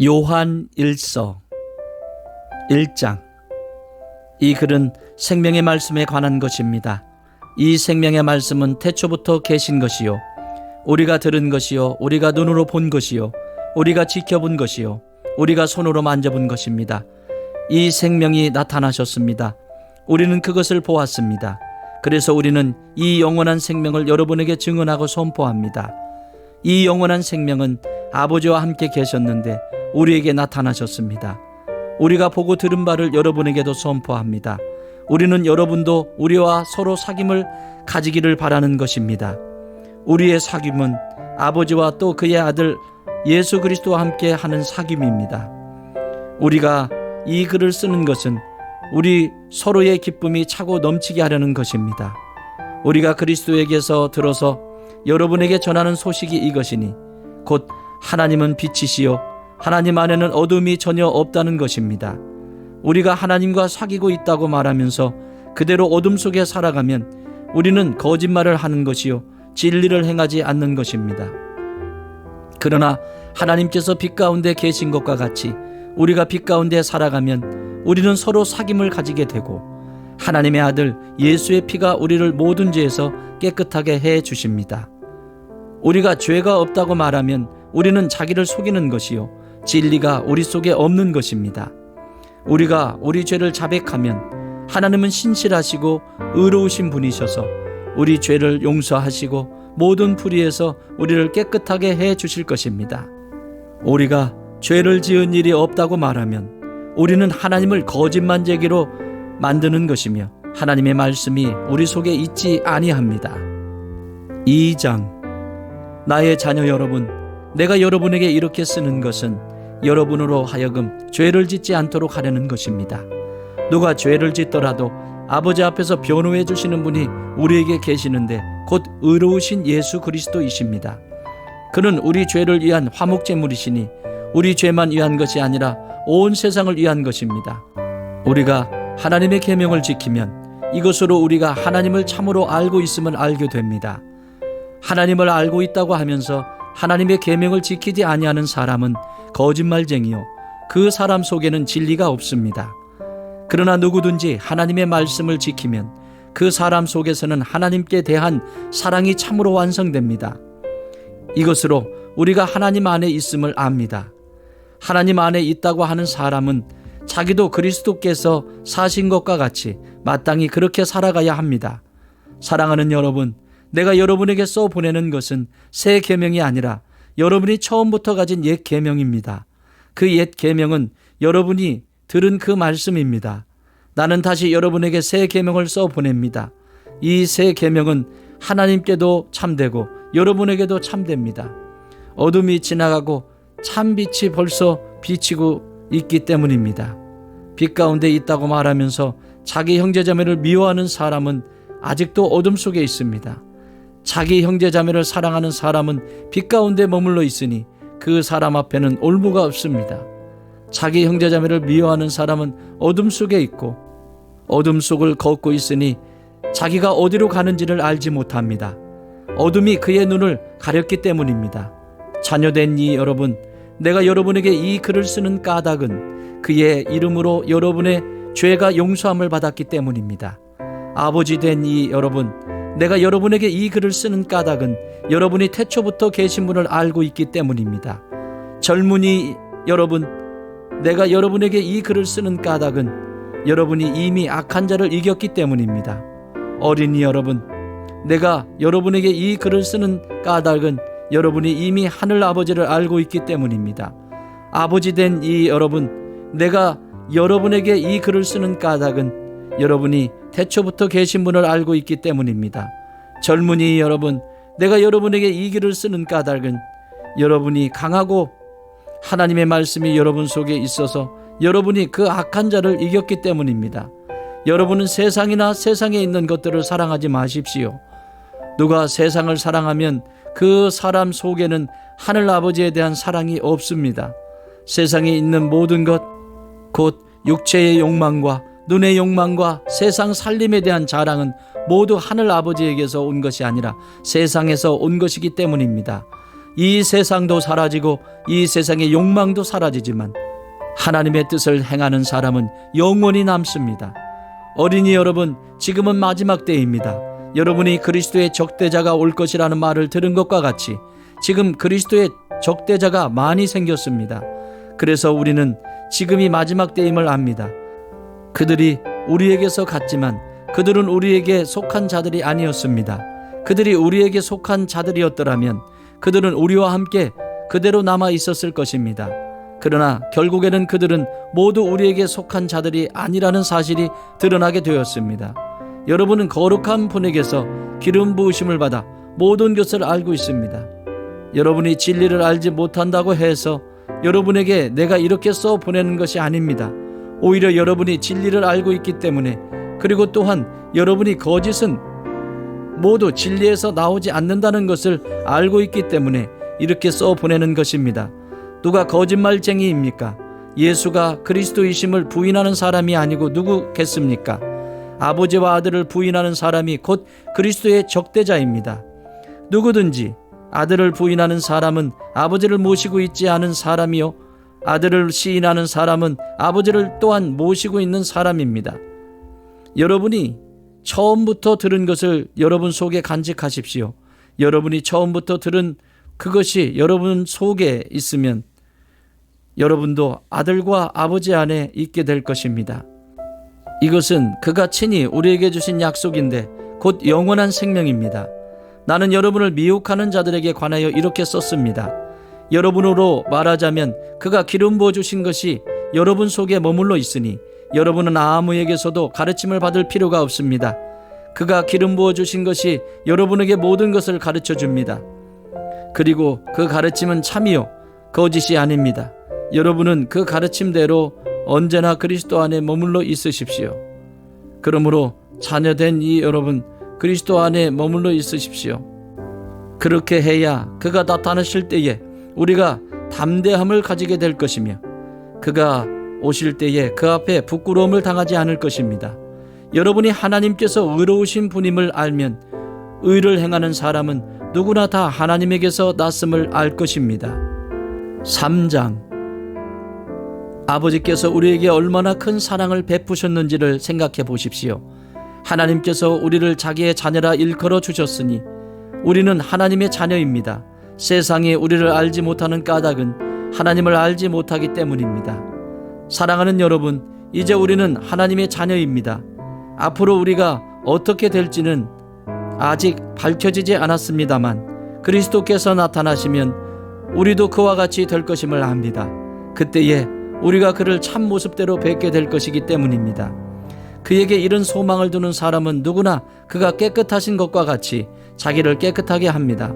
요한 1서 1장. 이 글은 생명의 말씀에 관한 것입니다. 이 생명의 말씀은 태초부터 계신 것이요 우리가 들은 것이요 우리가 눈으로 본 것이요 우리가 지켜본 것이요 우리가 손으로 만져본 것입니다. 이 생명이 나타나셨습니다. 우리는 그것을 보았습니다. 그래서 우리는 이 영원한 생명을 여러분에게 증언하고 선포합니다. 이 영원한 생명은 아버지와 함께 계셨는데 우리에게 나타나셨습니다. 우리가 보고 들은 바를 여러분에게도 선포합니다. 우리는 여러분도 우리와 서로 사귐을 가지기를 바라는 것입니다. 우리의 사귐은 아버지와 또 그의 아들 예수 그리스도와 함께 하는 사귐입니다. 우리가 이 글을 쓰는 것은 우리 서로의 기쁨이 차고 넘치게 하려는 것입니다. 우리가 그리스도에게서 들어서 여러분에게 전하는 소식이 이것이니 곧 하나님은 빛이시요 하나님 안에는 어둠이 전혀 없다는 것입니다. 우리가 하나님과 사귀고 있다고 말하면서 그대로 어둠 속에 살아가면 우리는 거짓말을 하는 것이요 진리를 행하지 않는 것입니다. 그러나 하나님께서 빛 가운데 계신 것과 같이 우리가 빛 가운데 살아가면 우리는 서로 사귐을 가지게 되고 하나님의 아들 예수의 피가 우리를 모든 죄에서 깨끗하게 해 주십니다. 우리가 죄가 없다고 말하면 우리는 자기를 속이는 것이요 진리가 우리 속에 없는 것입니다. 우리가 우리 죄를 자백하면 하나님은 신실하시고 의로우신 분이셔서 우리 죄를 용서하시고 모든 불의에서 우리를 깨끗하게 해 주실 것입니다. 우리가 죄를 지은 일이 없다고 말하면 우리는 하나님을 거짓말쟁이로 만드는 것이며 하나님의 말씀이 우리 속에 있지 아니합니다. 2장. 나의 자녀 여러분, 내가 여러분에게 이렇게 쓰는 것은 여러분으로 하여금 죄를 짓지 않도록 하려는 것입니다. 누가 죄를 짓더라도 아버지 앞에서 변호해 주시는 분이 우리에게 계시는데 곧 의로우신 예수 그리스도이십니다. 그는 우리 죄를 위한 화목제물이시니 우리 죄만 위한 것이 아니라 온 세상을 위한 것입니다. 우리가 하나님의 계명을 지키면 이것으로 우리가 하나님을 참으로 알고 있음을 알게 됩니다. 하나님을 알고 있다고 하면서 하나님의 계명을 지키지 아니하는 사람은 거짓말쟁이요 그 사람 속에는 진리가 없습니다. 그러나 누구든지 하나님의 말씀을 지키면 그 사람 속에서는 하나님께 대한 사랑이 참으로 완성됩니다. 이것으로 우리가 하나님 안에 있음을 압니다. 하나님 안에 있다고 하는 사람은 자기도 그리스도께서 사신 것과 같이 마땅히 그렇게 살아가야 합니다. 사랑하는 여러분, 내가 여러분에게 써 보내는 것은 새 계명이 아니라 여러분이 처음부터 가진 옛 계명입니다. 그 옛 계명은 여러분이 들은 그 말씀입니다. 나는 다시 여러분에게 새 계명을 써 보냅니다. 이 새 계명은 하나님께도 참되고 여러분에게도 참됩니다. 어둠이 지나가고 참 빛이 벌써 비치고 있기 때문입니다. 빛 가운데 있다고 말하면서 자기 형제자매를 미워하는 사람은 아직도 어둠 속에 있습니다. 자기 형제자매를 사랑하는 사람은 빛 가운데 머물러 있으니 그 사람 앞에는 올무가 없습니다. 자기 형제자매를 미워하는 사람은 어둠 속에 있고 어둠 속을 걷고 있으니 자기가 어디로 가는지를 알지 못합니다. 어둠이 그의 눈을 가렸기 때문입니다. 자녀된 이 여러분, 내가 여러분에게 이 글을 쓰는 까닭은 그의 이름으로 여러분의 죄가 용서함을 받았기 때문입니다. 아버지 된 이 여러분, 내가 여러분에게 이 글을 쓰는 까닭은 여러분이 태초부터 계신 분을 알고 있기 때문입니다. 젊은이 여러분, 내가 여러분에게 이 글을 쓰는 까닭은 여러분이 이미 악한 자를 이겼기 때문입니다. 어린이 여러분, 내가 여러분에게 이 글을 쓰는 까닭은 여러분이 이미 하늘 아버지를 알고 있기 때문입니다. 아버지 된 이 여러분, 내가 여러분에게 이 글을 쓰는 까닭은 여러분이 태초부터 계신 분을 알고 있기 때문입니다. 젊은이 여러분, 내가 여러분에게 이 글을 쓰는 까닭은 여러분이 강하고 하나님의 말씀이 여러분 속에 있어서 여러분이 그 악한 자를 이겼기 때문입니다. 여러분은 세상이나 세상에 있는 것들을 사랑하지 마십시오. 누가 세상을 사랑하면 그 사람 속에는 하늘 아버지에 대한 사랑이 없습니다. 세상에 있는 모든 것, 곧 육체의 욕망과 눈의 욕망과 세상 살림에 대한 자랑은 모두 하늘 아버지에게서 온 것이 아니라 세상에서 온 것이기 때문입니다. 이 세상도 사라지고 이 세상의 욕망도 사라지지만 하나님의 뜻을 행하는 사람은 영원히 남습니다. 어린이 여러분, 지금은 마지막 때입니다. 여러분이 그리스도의 적대자가 올 것이라는 말을 들은 것과 같이 지금 그리스도의 적대자가 많이 생겼습니다. 그래서 우리는 지금이 마지막 때임을 압니다. 그들이 우리에게서 갔지만 그들은 우리에게 속한 자들이 아니었습니다. 그들이 우리에게 속한 자들이었더라면 그들은 우리와 함께 그대로 남아 있었을 것입니다. 그러나 결국에는 그들은 모두 우리에게 속한 자들이 아니라는 사실이 드러나게 되었습니다. 여러분은 거룩한 분에게서 기름 부으심을 받아 모든 것을 알고 있습니다. 여러분이 진리를 알지 못한다고 해서 여러분에게 내가 이렇게 써 보내는 것이 아닙니다. 오히려 여러분이 진리를 알고 있기 때문에, 그리고 또한 여러분이 거짓은 모두 진리에서 나오지 않는다는 것을 알고 있기 때문에 이렇게 써 보내는 것입니다. 누가 거짓말쟁이입니까? 예수가 그리스도이심을 부인하는 사람이 아니고 누구겠습니까? 아버지와 아들을 부인하는 사람이 곧 그리스도의 적대자입니다. 누구든지 아들을 부인하는 사람은 아버지를 모시고 있지 않은 사람이요, 아들을 시인하는 사람은 아버지를 또한 모시고 있는 사람입니다. 여러분이 처음부터 들은 것을 여러분 속에 간직하십시오. 여러분이 처음부터 들은 그것이 여러분 속에 있으면 여러분도 아들과 아버지 안에 있게 될 것입니다. 이것은 그가 친히 우리에게 주신 약속인데 곧 영원한 생명입니다. 나는 여러분을 미혹하는 자들에게 관하여 이렇게 썼습니다. 여러분으로 말하자면 그가 기름 부어 주신 것이 여러분 속에 머물러 있으니 여러분은 아무에게서도 가르침을 받을 필요가 없습니다. 그가 기름 부어 주신 것이 여러분에게 모든 것을 가르쳐 줍니다. 그리고 그 가르침은 참이요 거짓이 아닙니다. 여러분은 그 가르침대로 언제나 그리스도 안에 머물러 있으십시오. 그러므로 자녀된 이 여러분, 그리스도 안에 머물러 있으십시오. 그렇게 해야 그가 나타나실 때에 우리가 담대함을 가지게 될 것이며 그가 오실 때에 그 앞에 부끄러움을 당하지 않을 것입니다. 여러분이 하나님께서 의로우신 분임을 알면 의를 행하는 사람은 누구나 다 하나님에게서 났음을 알 것입니다. 3장. 아버지께서 우리에게 얼마나 큰 사랑을 베푸셨는지를 생각해 보십시오. 하나님께서 우리를 자기의 자녀라 일컬어 주셨으니 우리는 하나님의 자녀입니다. 세상이 우리를 알지 못하는 까닭은 하나님을 알지 못하기 때문입니다. 사랑하는 여러분, 이제 우리는 하나님의 자녀입니다. 앞으로 우리가 어떻게 될지는 아직 밝혀지지 않았습니다만 그리스도께서 나타나시면 우리도 그와 같이 될 것임을 압니다. 그때에 우리가 그를 참 모습대로 뵙게 될 것이기 때문입니다. 그에게 이런 소망을 두는 사람은 누구나 그가 깨끗하신 것과 같이 자기를 깨끗하게 합니다.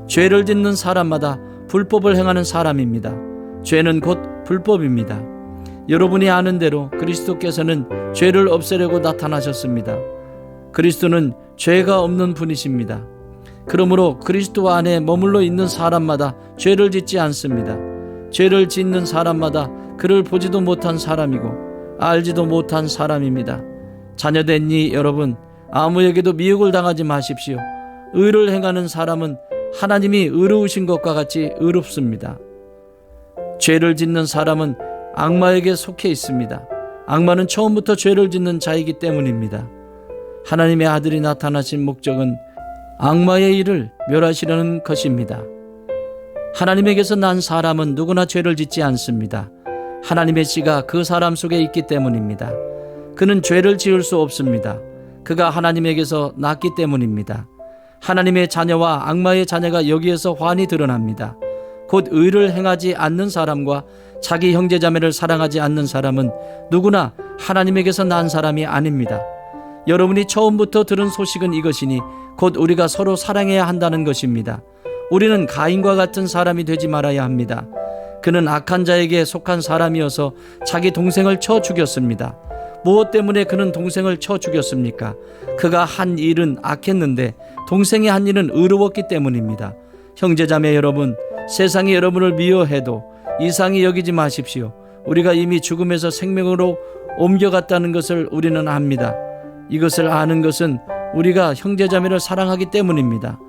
죄를 짓는 사람마다 불법을 행하는 사람입니다. 죄는 곧 불법입니다. 여러분이 아는 대로 그리스도께서는 죄를 없애려고 나타나셨습니다. 그리스도는 죄가 없는 분이십니다. 그러므로 그리스도 안에 머물러 있는 사람마다 죄를 짓지 않습니다. 죄를 짓는 사람마다 그를 보지도 못한 사람이고 알지도 못한 사람입니다. 자녀된 이 여러분, 아무에게도 미혹을 당하지 마십시오. 의를 행하는 사람은 하나님이 의로우신 것과 같이 의롭습니다. 죄를 짓는 사람은 악마에게 속해 있습니다. 악마는 처음부터 죄를 짓는 자이기 때문입니다. 하나님의 아들이 나타나신 목적은 악마의 일을 멸하시려는 것입니다. 하나님에게서 난 사람은 누구나 죄를 짓지 않습니다. 하나님의 씨가 그 사람 속에 있기 때문입니다. 그는 죄를 지을 수 없습니다. 그가 하나님에게서 났기 때문입니다. 하나님의 자녀와 악마의 자녀가 여기에서 환히 드러납니다. 곧 의를 행하지 않는 사람과 자기 형제자매를 사랑하지 않는 사람은 누구나 하나님에게서 난 사람이 아닙니다. 여러분이 처음부터 들은 소식은 이것이니 곧 우리가 서로 사랑해야 한다는 것입니다. 우리는 가인과 같은 사람이 되지 말아야 합니다. 그는 악한 자에게 속한 사람이어서 자기 동생을 쳐 죽였습니다. 무엇 때문에 그는 동생을 쳐 죽였습니까? 그가 한 일은 악했는데 동생이 한 일은 의로웠기 때문입니다. 형제자매 여러분, 세상이 여러분을 미워해도 이상히 여기지 마십시오. 우리가 이미 죽음에서 생명으로 옮겨갔다는 것을 우리는 압니다. 이것을 아는 것은 우리가 형제자매를 사랑하기 때문입니다.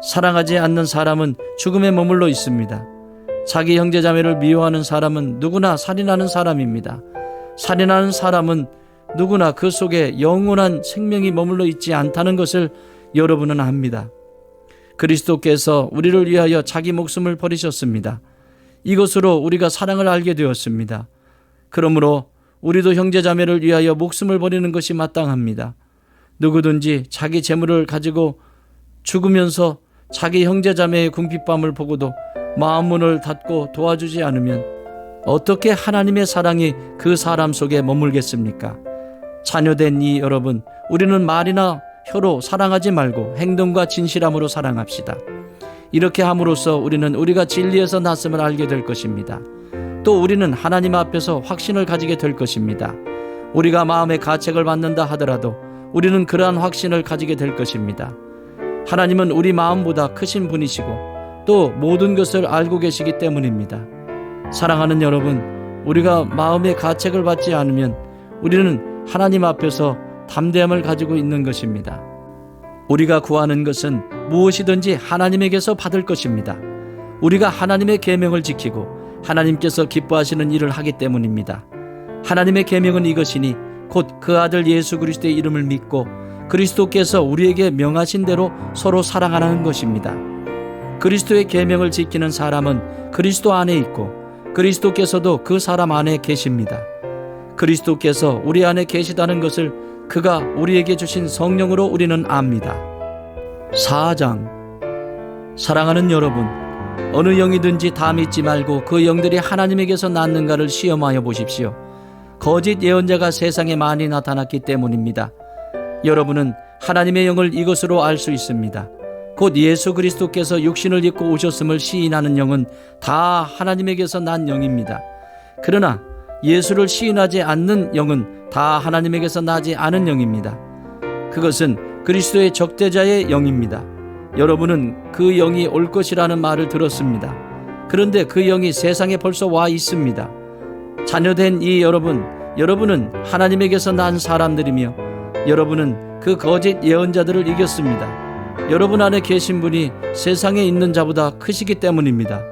사랑하지 않는 사람은 죽음에 머물러 있습니다. 자기 형제자매를 미워하는 사람은 누구나 살인하는 사람입니다. 살인하는 사람은 누구나 그 속에 영원한 생명이 머물러 있지 않다는 것을 여러분은 압니다. 그리스도께서 우리를 위하여 자기 목숨을 버리셨습니다. 이것으로 우리가 사랑을 알게 되었습니다. 그러므로 우리도 형제자매를 위하여 목숨을 버리는 것이 마땅합니다. 누구든지 자기 재물을 가지고 죽으면서 자기 형제자매의 궁핍함을 보고도 마음문을 닫고 도와주지 않으면 어떻게 하나님의 사랑이 그 사람 속에 머물겠습니까? 자녀된 이 여러분, 우리는 말이나 혀로 사랑하지 말고 행동과 진실함으로 사랑합시다. 이렇게 함으로써 우리는 우리가 진리에서 났음을 알게 될 것입니다. 또 우리는 하나님 앞에서 확신을 가지게 될 것입니다. 우리가 마음의 가책을 받는다 하더라도 우리는 그러한 확신을 가지게 될 것입니다. 하나님은 우리 마음보다 크신 분이시고 또 모든 것을 알고 계시기 때문입니다. 사랑하는 여러분, 우리가 마음의 가책을 받지 않으면 우리는 하나님 앞에서 담대함을 가지고 있는 것입니다. 우리가 구하는 것은 무엇이든지 하나님에게서 받을 것입니다. 우리가 하나님의 계명을 지키고 하나님께서 기뻐하시는 일을 하기 때문입니다. 하나님의 계명은 이것이니 곧 그 아들 예수 그리스도의 이름을 믿고 그리스도께서 우리에게 명하신 대로 서로 사랑하는 것입니다. 그리스도의 계명을 지키는 사람은 그리스도 안에 있고 그리스도께서도 그 사람 안에 계십니다. 그리스도께서 우리 안에 계시다는 것을 그가 우리에게 주신 성령으로 우리는 압니다. 4장. 사랑하는 여러분, 어느 영이든지 다 믿지 말고 그 영들이 하나님에게서 났는가를 시험하여 보십시오. 거짓 예언자가 세상에 많이 나타났기 때문입니다. 여러분은 하나님의 영을 이것으로 알 수 있습니다. 곧 예수 그리스도께서 육신을 입고 오셨음을 시인하는 영은 다 하나님에게서 난 영입니다. 그러나 예수를 시인하지 않는 영은 다 하나님에게서 나지 않은 영입니다. 그것은 그리스도의 적대자의 영입니다. 여러분은 그 영이 올 것이라는 말을 들었습니다. 그런데 그 영이 세상에 벌써 와 있습니다. 자녀된 이 여러분은 하나님에게서 난 사람들이며 여러분은 그 거짓 예언자들을 이겼습니다. 여러분 안에 계신 분이 세상에 있는 자보다 크시기 때문입니다.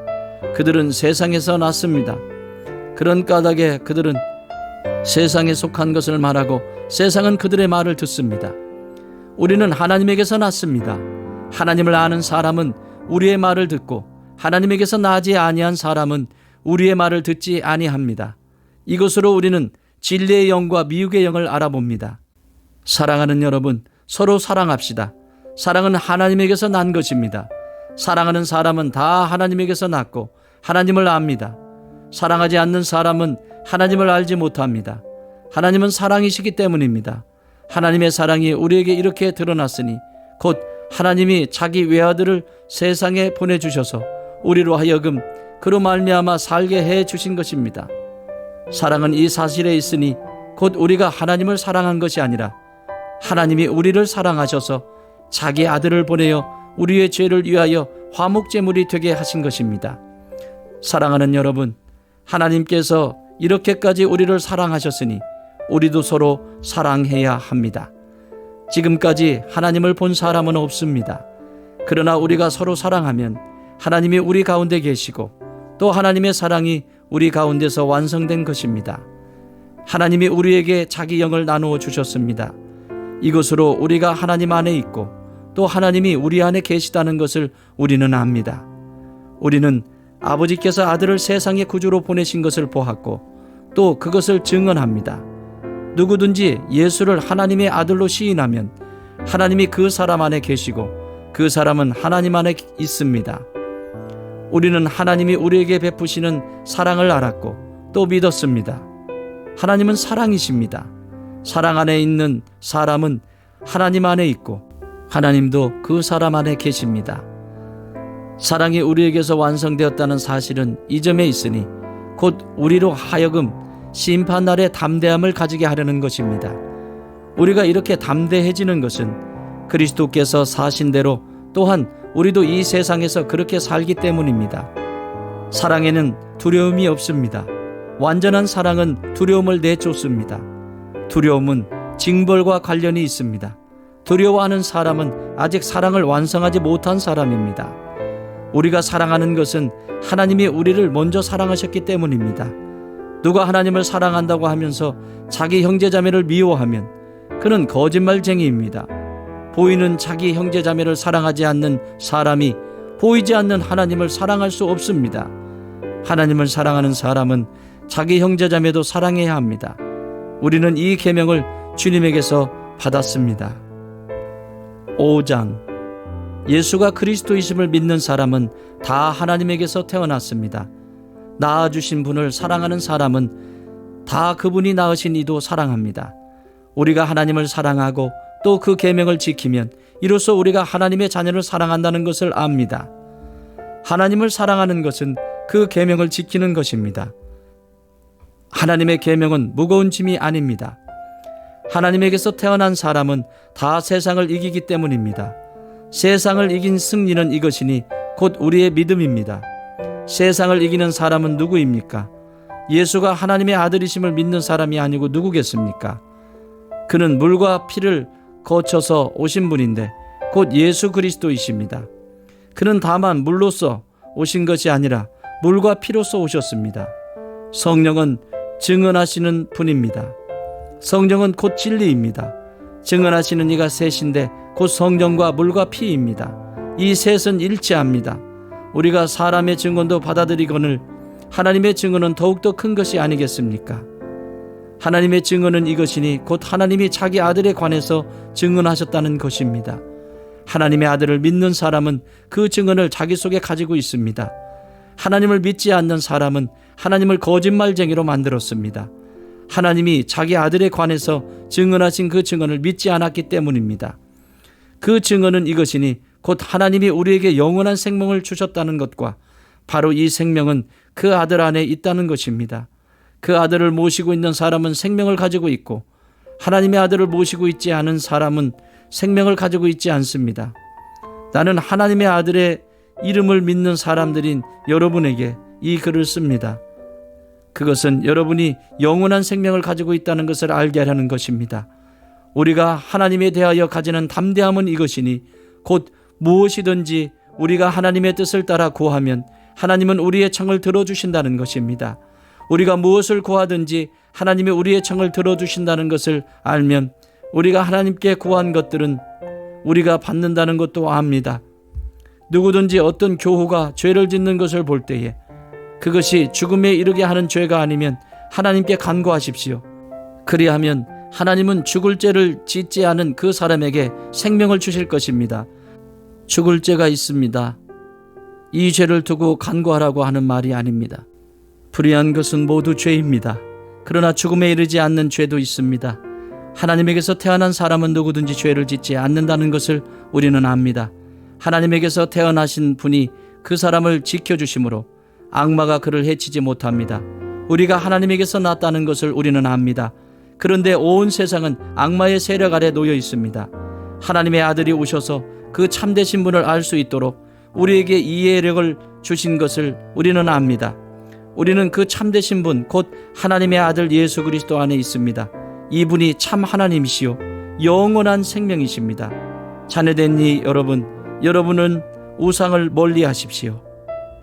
그들은 세상에서 났습니다. 그런 까닭에 그들은 세상에 속한 것을 말하고 세상은 그들의 말을 듣습니다. 우리는 하나님에게서 났습니다. 하나님을 아는 사람은 우리의 말을 듣고 하나님에게서 나지 아니한 사람은 우리의 말을 듣지 아니합니다. 이것으로 우리는 진리의 영과 미혹의 영을 알아봅니다. 사랑하는 여러분, 서로 사랑합시다. 사랑은 하나님에게서 난 것입니다. 사랑하는 사람은 다 하나님에게서 났고 하나님을 압니다. 사랑하지 않는 사람은 하나님을 알지 못합니다. 하나님은 사랑이시기 때문입니다. 하나님의 사랑이 우리에게 이렇게 드러났으니 곧 하나님이 자기 외아들을 세상에 보내주셔서 우리로 하여금 그로 말미암아 살게 해 주신 것입니다. 사랑은 이 사실에 있으니 곧 우리가 하나님을 사랑한 것이 아니라 하나님이 우리를 사랑하셔서 자기 아들을 보내어 우리의 죄를 위하여 화목제물이 되게 하신 것입니다. 사랑하는 여러분, 하나님께서 이렇게까지 우리를 사랑하셨으니 우리도 서로 사랑해야 합니다. 지금까지 하나님을 본 사람은 없습니다. 그러나 우리가 서로 사랑하면 하나님이 우리 가운데 계시고 또 하나님의 사랑이 우리 가운데서 완성된 것입니다. 하나님이 우리에게 자기 영을 나누어 주셨습니다. 이것으로 우리가 하나님 안에 있고 또 하나님이 우리 안에 계시다는 것을 우리는 압니다. 우리는 아버지께서 아들을 세상의 구주로 보내신 것을 보았고 또 그것을 증언합니다. 누구든지 예수를 하나님의 아들로 시인하면 하나님이 그 사람 안에 계시고 그 사람은 하나님 안에 있습니다. 우리는 하나님이 우리에게 베푸시는 사랑을 알았고 또 믿었습니다. 하나님은 사랑이십니다. 사랑 안에 있는 사람은 하나님 안에 있고 하나님도 그 사람 안에 계십니다. 사랑이 우리에게서 완성되었다는 사실은 이 점에 있으니 곧 우리로 하여금 심판날의 담대함을 가지게 하려는 것입니다. 우리가 이렇게 담대해지는 것은 그리스도께서 사신 대로 또한 우리도 이 세상에서 그렇게 살기 때문입니다. 사랑에는 두려움이 없습니다. 완전한 사랑은 두려움을 내쫓습니다. 두려움은 징벌과 관련이 있습니다. 두려워하는 사람은 아직 사랑을 완성하지 못한 사람입니다. 우리가 사랑하는 것은 하나님이 우리를 먼저 사랑하셨기 때문입니다. 누가 하나님을 사랑한다고 하면서 자기 형제자매를 미워하면 그는 거짓말쟁이입니다. 보이는 자기 형제자매를 사랑하지 않는 사람이 보이지 않는 하나님을 사랑할 수 없습니다. 하나님을 사랑하는 사람은 자기 형제자매도 사랑해야 합니다. 우리는 이 계명을 주님에게서 받았습니다. 5장. 예수가 그리스도이심을 믿는 사람은 다 하나님에게서 태어났습니다. 낳아주신 분을 사랑하는 사람은 다 그분이 낳으신 이도 사랑합니다. 우리가 하나님을 사랑하고 또 그 계명을 지키면 이로써 우리가 하나님의 자녀를 사랑한다는 것을 압니다. 하나님을 사랑하는 것은 그 계명을 지키는 것입니다. 하나님의 계명은 무거운 짐이 아닙니다. 하나님에게서 태어난 사람은 다 세상을 이기기 때문입니다. 세상을 이긴 승리는 이것이니 곧 우리의 믿음입니다. 세상을 이기는 사람은 누구입니까? 예수가 하나님의 아들이심을 믿는 사람이 아니고 누구겠습니까? 그는 물과 피를 거쳐서 오신 분인데 곧 예수 그리스도이십니다. 그는 다만 물로서 오신 것이 아니라 물과 피로서 오셨습니다. 성령은 증언하시는 분입니다. 성령은 곧 진리입니다. 증언하시는 이가 셋인데 곧 성령과 물과 피입니다. 이 셋은 일치합니다. 우리가 사람의 증언도 받아들이거늘 하나님의 증언은 더욱더 큰 것이 아니겠습니까? 하나님의 증언은 이것이니 곧 하나님이 자기 아들에 관해서 증언하셨다는 것입니다. 하나님의 아들을 믿는 사람은 그 증언을 자기 속에 가지고 있습니다. 하나님을 믿지 않는 사람은 하나님을 거짓말쟁이로 만들었습니다. 하나님이 자기 아들에 관해서 증언하신 그 증언을 믿지 않았기 때문입니다. 그 증언은 이것이니 곧 하나님이 우리에게 영원한 생명을 주셨다는 것과 바로 이 생명은 그 아들 안에 있다는 것입니다. 그 아들을 모시고 있는 사람은 생명을 가지고 있고 하나님의 아들을 모시고 있지 않은 사람은 생명을 가지고 있지 않습니다. 나는 하나님의 아들의 이름을 믿는 사람들인 여러분에게 이 글을 씁니다. 그것은 여러분이 영원한 생명을 가지고 있다는 것을 알게 하려는 것입니다. 우리가 하나님에 대하여 가지는 담대함은 이것이니 곧 무엇이든지 우리가 하나님의 뜻을 따라 구하면 하나님은 우리의 청을 들어주신다는 것입니다. 우리가 무엇을 구하든지 하나님이 우리의 청을 들어주신다는 것을 알면 우리가 하나님께 구한 것들은 우리가 받는다는 것도 압니다. 누구든지 어떤 교우가 죄를 짓는 것을 볼 때에 그것이 죽음에 이르게 하는 죄가 아니면 하나님께 간구하십시오. 그리하면 하나님은 죽을 죄를 짓지 않은 그 사람에게 생명을 주실 것입니다. 죽을 죄가 있습니다. 이 죄를 두고 간구하라고 하는 말이 아닙니다. 불의한 것은 모두 죄입니다. 그러나 죽음에 이르지 않는 죄도 있습니다. 하나님에게서 태어난 사람은 누구든지 죄를 짓지 않는다는 것을 우리는 압니다. 하나님에게서 태어나신 분이 그 사람을 지켜주심으로 악마가 그를 해치지 못합니다. 우리가 하나님에게서 났다는 것을 우리는 압니다. 그런데 온 세상은 악마의 세력 아래 놓여 있습니다. 하나님의 아들이 오셔서 그 참되신 분을 알 수 있도록 우리에게 이해력을 주신 것을 우리는 압니다. 우리는 그 참되신 분, 곧 하나님의 아들 예수 그리스도 안에 있습니다. 이분이 참 하나님이시요 영원한 생명이십니다. 자녀된 이 여러분, 여러분은 우상을 멀리 하십시오.